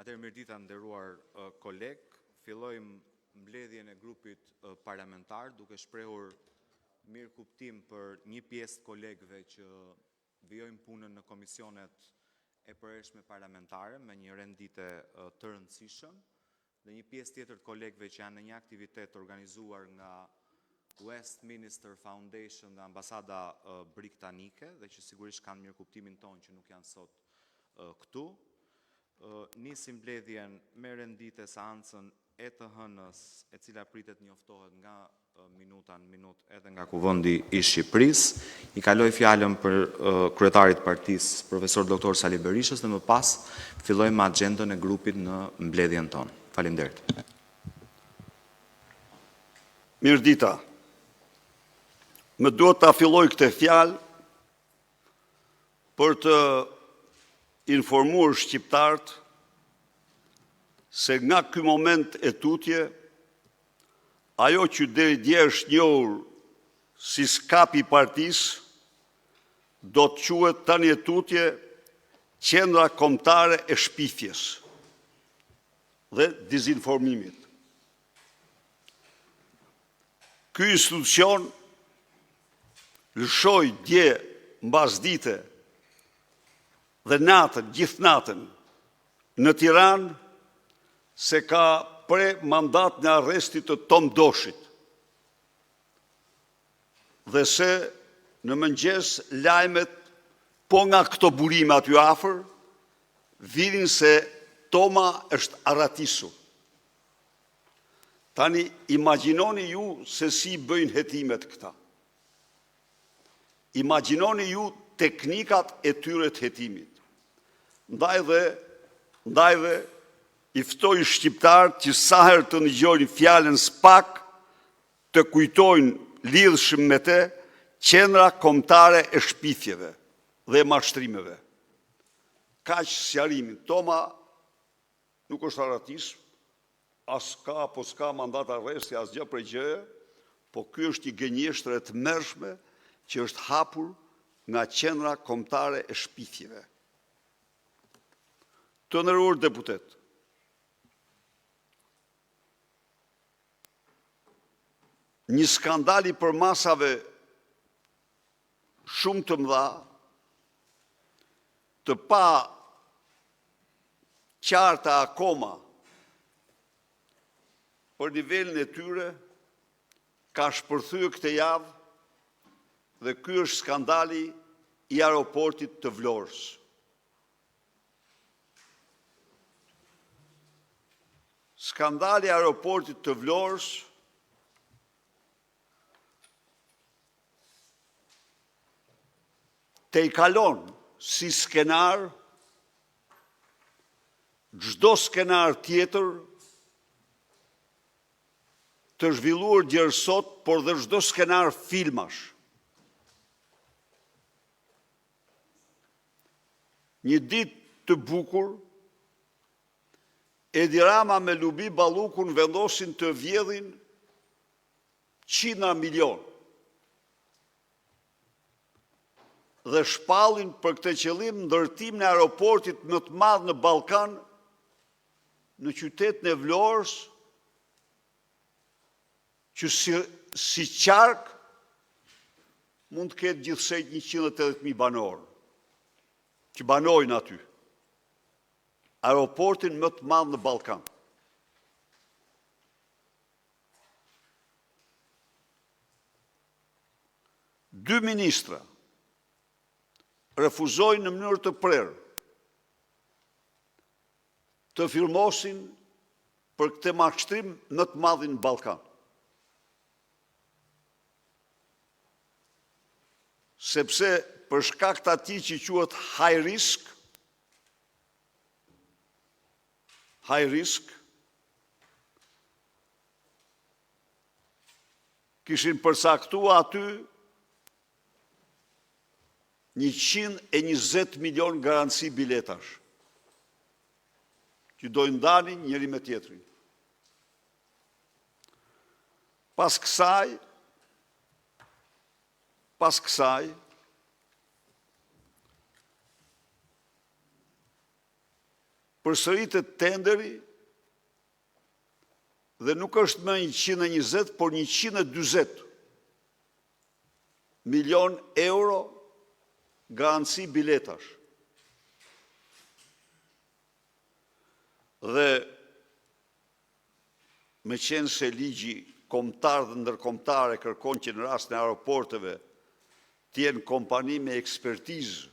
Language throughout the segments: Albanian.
Atëherë mirëdita nderuar koleg, fillojmë mbledhjen e grupit parlamentar duke shprehur mirë kuptim për një pjesë të kolegëve që vijojnë punën në komisionet e përhershme parlamentare me një rendite të rëndësishëm dhe një pjesë tjetër të kolegëve që janë në një aktivitet organizuar nga Westminster Foundation dhe ambasada britanike dhe që sigurisht kanë mirë kuptimin tonë që nuk janë sot këtu. Nisim mbledhjen me rendite seancën e të hënës, e cila pritet njoftohet nga minuta në minutë edhe nga Kuvendi i Shqipërisë. I kaloj fjalën për kryetarit partisë, profesor doktor Sali Berishës, dhe më pas fillojmë me agjendën e grupit në mbledhjen tonë. Faleminderit. Mirëdita. Më duhet ta filloj këtë fjalë për të informuar shqiptarët se nga ky moment e tutje, ajo që deri dje është njohur si skapi i partisë, do të quhet tani e tutje Qendra Kombëtare e Shpifjes dhe Dezinformimit. Ky institucion lëshoi dje mbasdite dhe natën, gjithë natën, në Tiranë, se ka pre mandat në arrestit të Tom Doshit. Dhe se në mëngjes lajmet, po nga këto burime aty afër, vidhin se Toma është arratisur. Tani, imagjinoni ju se si bëjnë hetimet këta. Imagjinoni ju teknikat e tyre të hetimit. Ndaj dhe i ftoj shqiptarët që sa herë të ndëgjojnë fjalën SPAK të kujtojnë lidhshëm me të Qendra Kombëtare e Shpifjeve dhe mashtrimeve. Kaq sqarimin. Toma nuk është arratisur, as ka apo s'ka mandat arresti, as gjë prej gjëje, po ky është një gënjeshtër e tmerrshme që është hapur nga Qendra Kombëtare e Shpifjeve. Të nderuar deputet, një skandal i përmasave shumë të mëdha, të pa qarta akoma për nivelin e tyre, ka shpërthyer këtë javë dhe ky është skandali i aeroportit të Vlorës. Skandali i aeroportit të Vlorës te i kalon si skenar çdo skenar tjetër të zhvilluar gjerësot, por dhe çdo skenar filmash. Një ditë të bukur, Edi Rama me Lubi Ballukun vendosin të vjedhin qindra milion dhe shpallin për këtë qëllim ndërtimin e aeroportit më të madh në Ballkan, në qytetin e Vlorës, që si qark mund të ketë gjithsej 180.000 banorë që banojnë aty. Aeroportin më të madh në Ballkan. Dy ministra refuzojnë në mënyrë të prerë të firmosin për këtë mashtrim më të madh në Ballkan. Sepse për shkak të atij që quhet high risk, kishin përcaktuar aty 120 milion garanci biletash, që do ndanin njëri me tjetrin. Pas kësaj, përsëritet tenderi dhe nuk është më 120, por 140 milion euro garanci biletash. Dhe me qenë se ligji kombëtar dhe ndërkombëtar e kërkon që në rast në aeroporteve t'jenë kompani me ekspertizë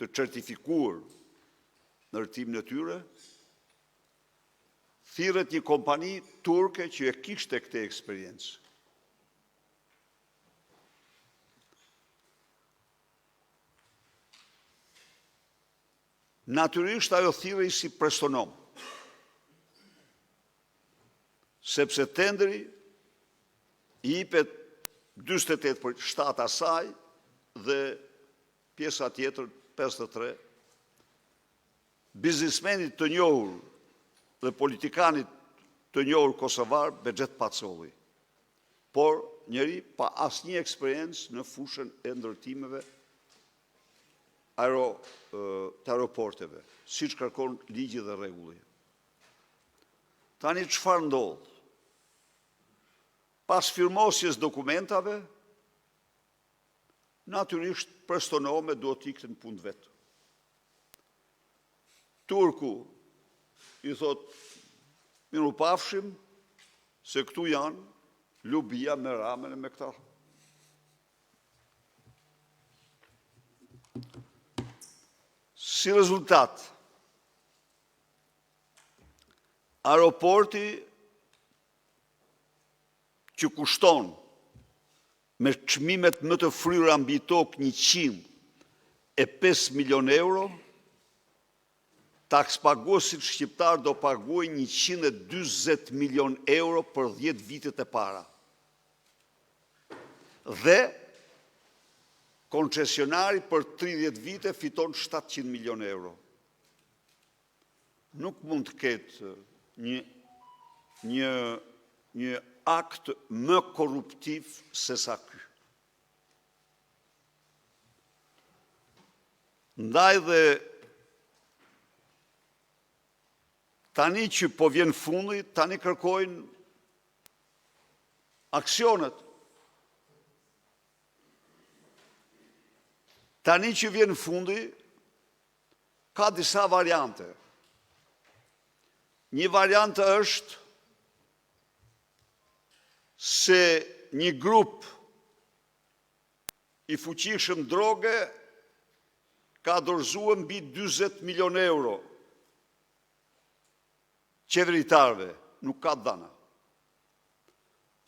të certifikuar në rëtimin e tyre, thirret një kompani turke që e kishte këtë eksperiencë. Natyrisht ajo thirrej si prestonom, sepse tenderi i jepet 48% asaj dhe pjesa tjetër 53%. Biznismenit të njohur dhe politikanit të njohur kosovar Bexhet Pacolli, por njeri pa asnjë eksperiencë në fushën e ndërtimeve të aeroporteve, siç kërkon ligji dhe rregulli. Tani çfarë ndodh? Pas firmosjes dokumentave, natyrisht prestonome duhet të ikën në punë vetë. Turku i thot, miru pafshim, se këtu janë lubia me ramën e me këta. Si rezultat, aeroporti që kushton me çmimet më të fryra mbi tokë 105 milion euro, takspaguesit shqiptar do paguajnë 140 milion euro për 10 vitet e para. Dhe koncesionari për 30 vite fiton 700 milion euro. Nuk mund të ketë një akt më korruptiv se sa ky. Ndaj dhe tani që po vjen fundi, tani kërkojnë aksionet. Tani që vjen fundi, ka disa variante. Një variante është se një grup i fuqishëm droge ka dorëzuar mbi 40 milion euro qeveritarve, nuk ka dhëna.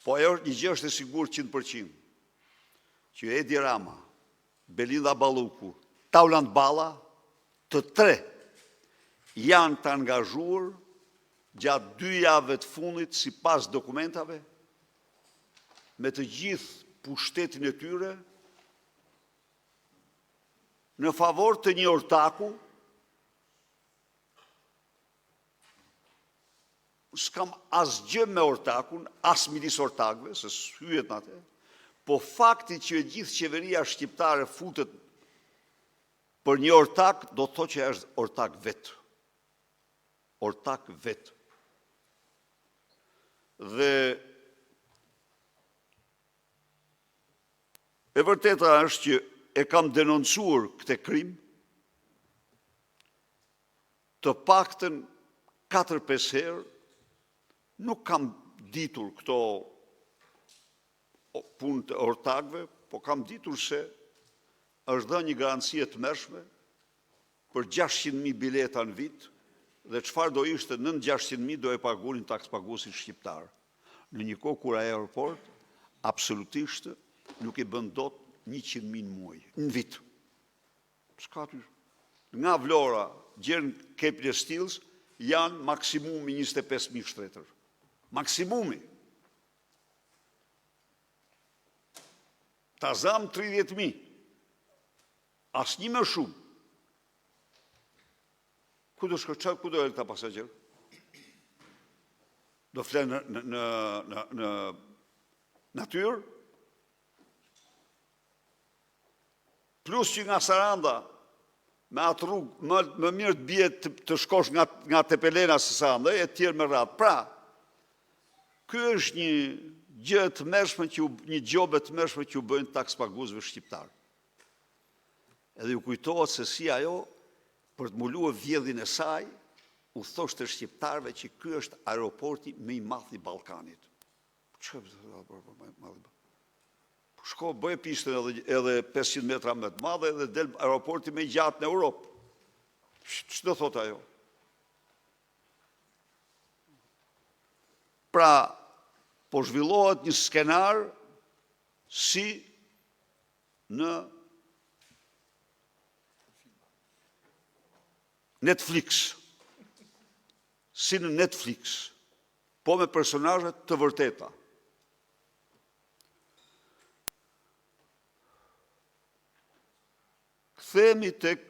Po ajo një gjë është e sigurt 100%, që Edi Rama, Belinda Balluku, Taulant Balla, të tre janë të angazhuar gjatë 2 javëve të fundit sipas dokumentave me të gjithë pushtetin e tyre në favor të një ortaku. S'kam asgjë me ortakun, as midis ortakëve, se s'hyet në atë, po fakti që e gjithë qeveria shqiptare futet për një ortak, do të thotë që është ortak vetë. Ortak vetë. Dhe e vërteta është që e kam denoncuar këtë krim, të paktën 4-5 herë. Nuk kam ditur këto punë të ortakëve, po kam ditur se është dhënë një garanci të mërshme për 600.000 bileta në vit, dhe çfarë do ishte nën 600.000 do e pagunin takspaguesit shqiptar. Në një kohë kur aeroport absolutisht nuk i bën dot 100.000 në muaj, në vit. S'ka ty. Nga Vlora, gjerën Kepler Stills, janë maksimumi 25.000 shtretër. Maksimumi. Tazam 30.000. Asnjë më shumë. Ku do shkoj, ku do e këta pasagjer? Do flenë në natyrë? Plus që nga Saranda me atë rrugë, më mirë të bie të shkosh nga Tepelena së sa ndaj, e tjerë me radhë. Pra, ky është një gjë të mërshme, një gjobe të mërshme që u bëjnë takspaguesve shqiptarë. Edhe ju kujtohet se si ajo, për të mbuluar vjedhin e saj, u thoshte shqiptarëve që ky është aeroporti më i madh i Ballkanit. Shko, bëj pistën edhe 500 metra më të madhe dhe del aeroporti më i gjatë në Europë. Ç'do thot ajo? Pra, po zhvillohet një skenar si në Netflix. Si në Netflix, po me personazhe të vërteta. Kthehemi tek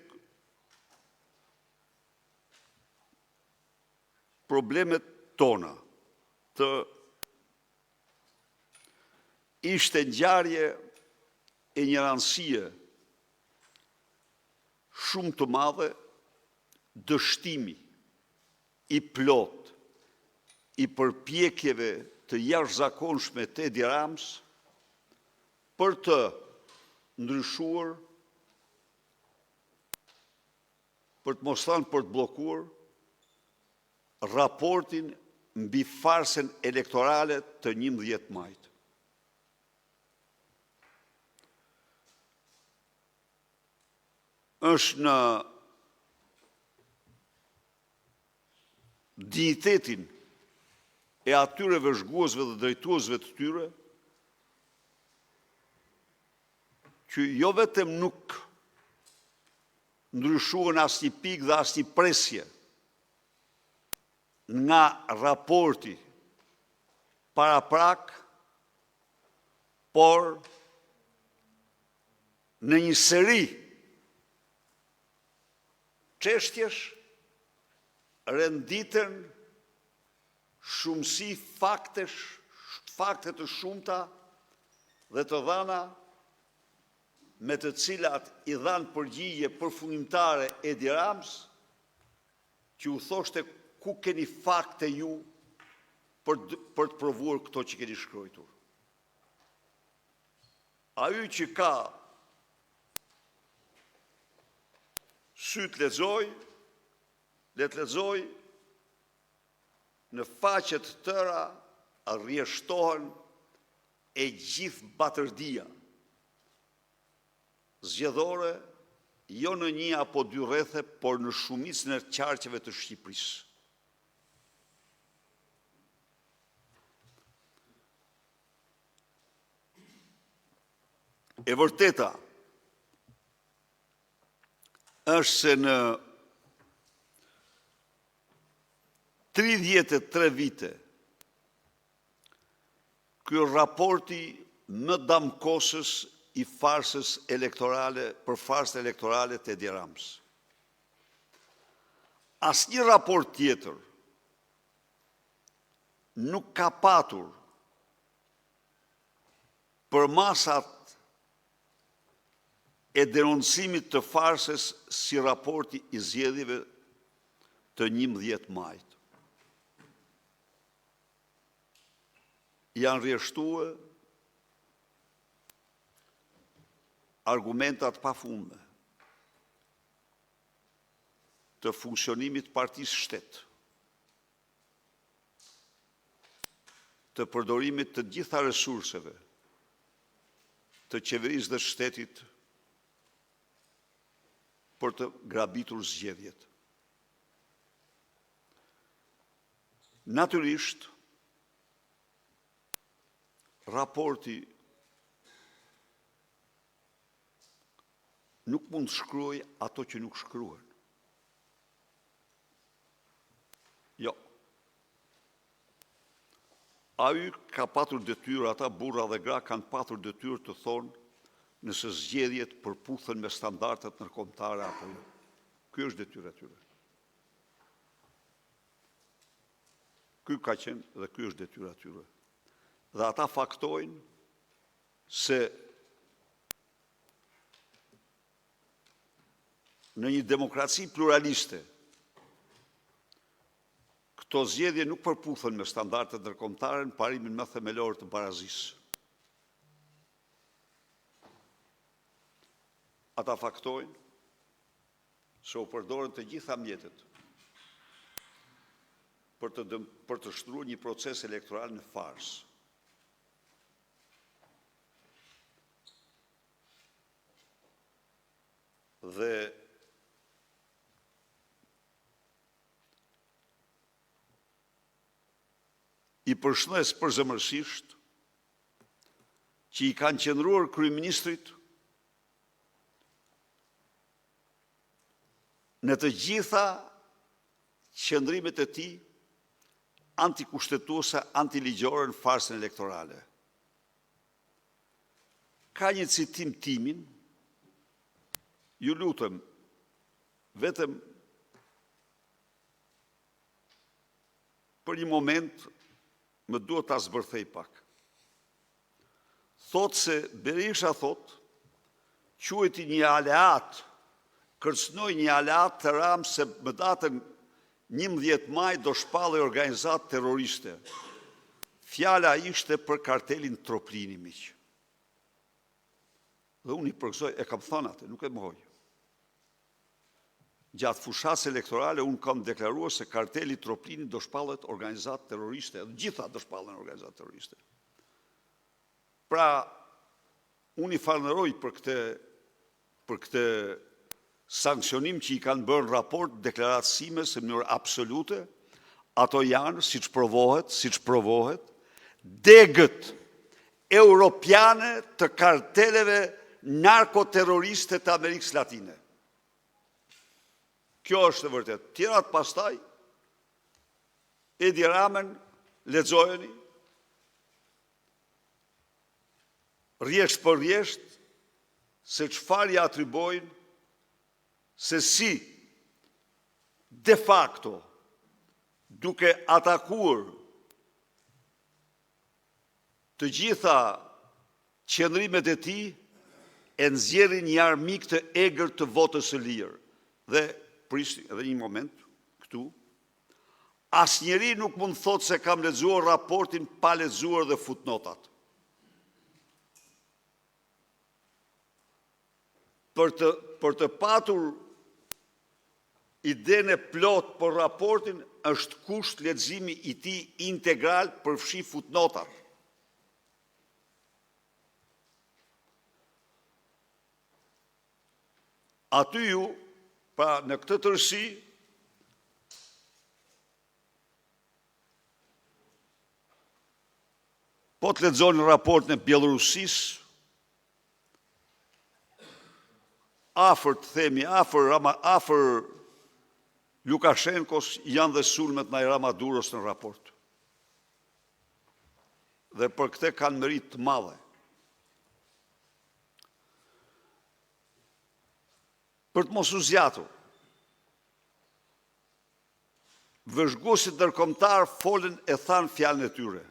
problemet tona. Ishte ngjarje e një rëndësie shumë të madhe, dështimi i plot i përpjekjeve të jashtëzakonshme të Edi Ramës për të ndryshuar, për të mos thënë për të bllokuar raportin mbi farsën elektorale të 11 majit. Është në dignitetin e atyre vëzhguesve dhe drejtuesve të tyre, që jo vetëm nuk ndryshuan asnjë pikë dhe asnjë presje nga raporti paraprak, por në një seri çështjesh renditën shumësi fakte të shumta dhe të dhëna me të cilat i dhanë përgjigje përfundimtare Edi Ramës, që u thoshte ku keni fakte ju për të provuar këto që keni shkruar. Ai që ka sy të lexoj, le të lexoj në faqet të tëra rrjeshtohen e gjithë batërdia zgjedhore, jo në një apo dy rrethe, por në shumicën e qarqeve të Shqipërisë. E vërteta është se në 33 vite ky raporti më damkosës i farsës elektorale, për farsën elektorale të Edi Ramës. Asnjë raport tjetër nuk ka patur për masat e denoncimit të farsës si raporti i zgjedhjeve të 11 majit. Janë rrjeshtuar argumentat pafundme të funksionimit partisë shtet, të përdorimit të gjitha resurseve të qeverisë dhe shtetit për të grabitur zgjedhjet. Natyrisht, raporti nuk mund të shkruaj ato që nuk shkruan. Jo. Ai ka patur detyrë, ata burra dhe gra kanë patur detyrë të thonë nëse zgjedhjet përputhen me standardet ndërkombëtare apo jo. Ky është detyra e tyre. Ky ka qenë dhe ky është detyra e tyre. Dhe ata faktojnë se në një demokraci pluraliste, këto zgjedhje nuk përputhen me standardet ndërkombëtare në parimin më themelor të barazisë. Ata faktojnë se u përdoren të gjitha mjetet për të shtruar një proces elektoral në farsë. Dhe i përshëndes përzemërsisht që i kanë qëndruar kryeministrit në të gjitha qëndrimet e tij antikushtetuese, antiligjore në farsën elektorale. Ka një citim timin, ju lutem, vetëm për një moment më duhet ta zbërthej pak. Thot se Berisha quajti një aleat, kërcënoi një aleat të Ramës se më datën 11 maj do shpallej organizatë terroriste. Fjala ishte për kartelin Troplini, miq. Dhe unë i përgëzoj, e kam thënë atë, nuk e mohoj. Gjatë fushatës elektorale, unë kam deklaruar se karteli Troplini do shpallet organizatë terroriste, gjitha do shpallen organizatë terroriste. Pra, unë i falënderoj për këtë sankcionim që i kanë bërë raport deklaratësime se në mënyrë absolute, ato janë, siç provohet, degët europiane të karteleve narkoterroriste të Amerikës Latine. Kjo është e vërtet. Tjerat pastaj, Edi Ramën, lexojeni, rjesht për rjesht, se çfarë ja atribojnë, se si de facto, duke atakuar të gjitha qëndrimet e tij, e nxjerrin një armik të egër të votës së lirë. Dhe prisni edhe një moment këtu, asnjëri nuk mund thotë se kam lexuar raportin pa lexuar dhe futnotat. Për të patur idenë e plot për raportin, është kusht leximi i tij integral përfshi futnotat. Aty ju, pra në këtë tërësi, po të lexoni raportin e Bielorussisë, afër Lukashenkos janë dhe sulmet në Naira Maduros në raport. Dhe për këtë kanë merit të madhe. Për të mos u zgjatur, vëzhguesit ndërkombëtar folën e thanë fjalën e tyre.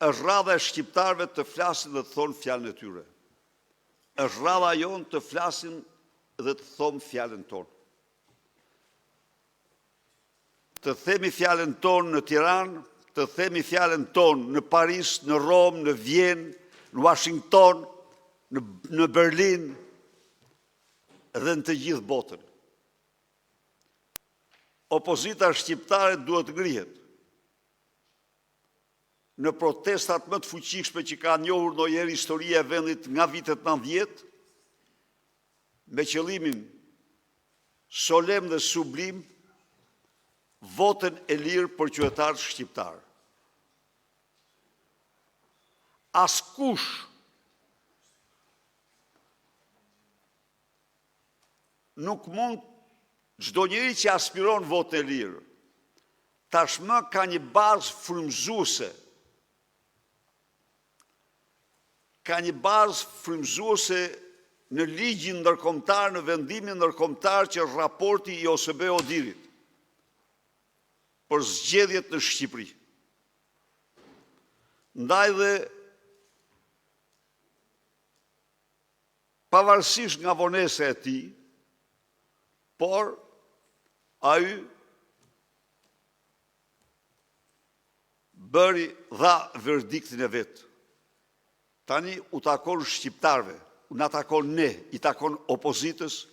Është rradha e shqiptarëve të flasin dhe të thonë fjalën e tyre. Është rradha jonë të flasin dhe të thonë fjalën tonë. Të themi fjalën tonë në Tiranë, të themi fjalën tonë në Paris, në Rom, në Vjenë, në Washington, në Berlin dhe në të gjithë botën. Opozita shqiptare duhet ngrihet në protestat më të fuqishme që ka njohur ndonjëherë historia e vendit nga vitet 90, me qëllimin solem dhe sublim votën e lirë për qytetarët shqiptarë. Askush nuk mund, çdo njeri që aspiron votën e lirë, tashmë ka një bazë frymëzuese. Ka një bazë frymëzuese në ligjin ndërkombëtar, në vendimin ndërkombëtar që është raporti i OSBE-ODIHR-it për zgjedhjet në Shqipëri. Ndaj dhe pavarësisht nga vonesa e tij, por ai dha verdiktin e vetë. Tani u takon shqiptarve, na takon ne, i takon opozitës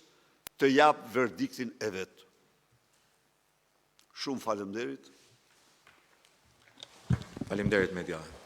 të japë verdiktin e vetë. Shumë faleminderit. Faleminderit Medjah.